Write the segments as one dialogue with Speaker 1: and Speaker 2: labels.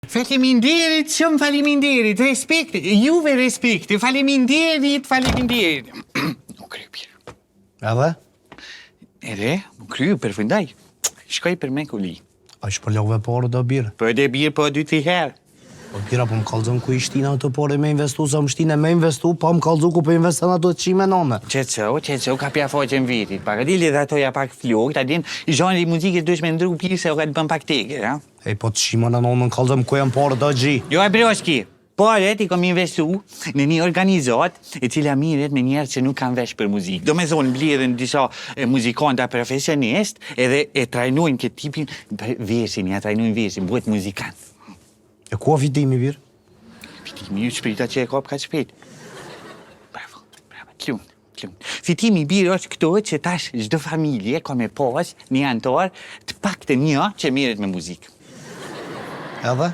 Speaker 1: Faleminderit, shumë faleminderit, respekt, juve respekt, faleminderit. Nuk kryu pirë.
Speaker 2: Edhe?
Speaker 1: Edhe, nuk kryu, përfundaj. Shkoj për me kuli.
Speaker 2: A që për logve porë do birë?
Speaker 1: Po edhe birë, po 2-3 herë.
Speaker 2: Po bira, po më kalzëm ku i shtina të porë me investu, sa më shtine me investu, po më kalzu ku për investan ato të qime nome.
Speaker 1: Qetëso, ka pja foqen vitit. Pak adili dhe atoja pak flok, ta din, zhoni muzikës dush me ndru pirë se o ka të bën pak teke, ja?
Speaker 2: E po të shima në nome më kalzëm ku janë porë do gji.
Speaker 1: Jo e broshki, poret i kom investu në një organizat e cila miret me njerë që nuk kanë vesh për muzikë. Do me zonë mbledhen disa muzikanta profesionist edhe e trajnojnë këtë tipin versin, ja trajnojnë versin, bëhet muzikant.
Speaker 2: E ku a fitimi, birë?
Speaker 1: Fitimi ju shprita që e kap ka shpejt. Bravo, klun. Fitimi birë është këto që tash çdo familje ka me pas një antar të paktë një që merret me muzikë.
Speaker 2: Edhe?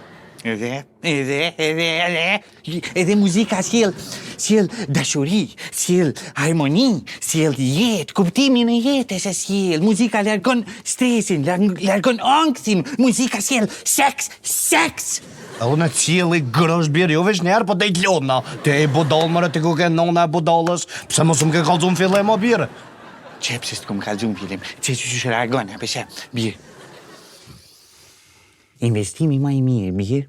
Speaker 1: Edhe muzika sjell dashuri, sjell harmoni, sjell jetë, kuptimin e jetës e sjell. Muzika largon stresin, largon anksin, muzika sjell seks.
Speaker 2: E unë e cili grësh birë, jo veç njerë, po te i t'lodna. Te e budalë mërë, te ku ke nona e budalës, pse mos më ke kalzu në fillim o birë?
Speaker 1: Qe pëse s'kom kalzu në fillim, që që reagon, apeshe, birë. Investimi ma i mirë, birë,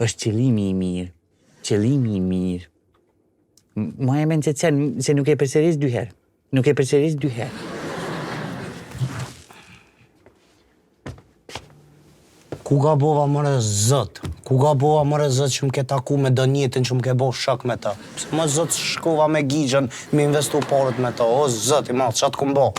Speaker 1: është qëllimi i mirë. Qëllimi i mirë. Ma e menë që se nuk e përsëris 2 herë. Nuk e përsëris 2 herë.
Speaker 2: Ku ga bova mëre zët? Ku ga bova mëre zët që më ke taku me dënjetin që më ke bo shak me ta? Pse më zët shkova me gjigjen, me investu parët me ta? O zët i malë, qatë ku më bo?